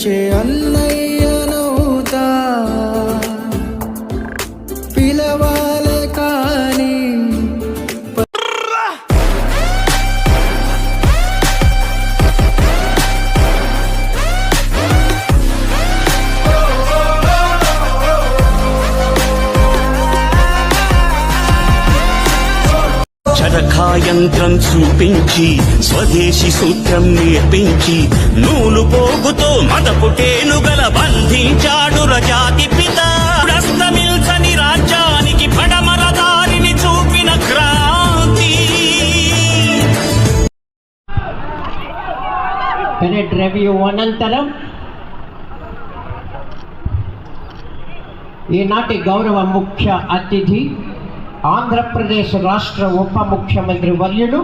పిలిచే అన్నయ్యనవుతా పిలవాలే కానీ చరఖాయంత్రం చూపించి స్వదేశీ సూత్రం నేర్పించి నూలు పోగుతో మదపుటేనుగల బంధించాడు రజాతి పిత ప్రస్తమిల్సని రాజ్యానికి పడమర దారిని చూపిన క్రాంతి. పెరెడ్ రివ్యూ అనంతరం ఈనాటి గౌరవ ముఖ్య అతిథి ఆంధ్రప్రదేశ్ రాష్ట్ర ఉప ముఖ్యమంత్రి వర్యులు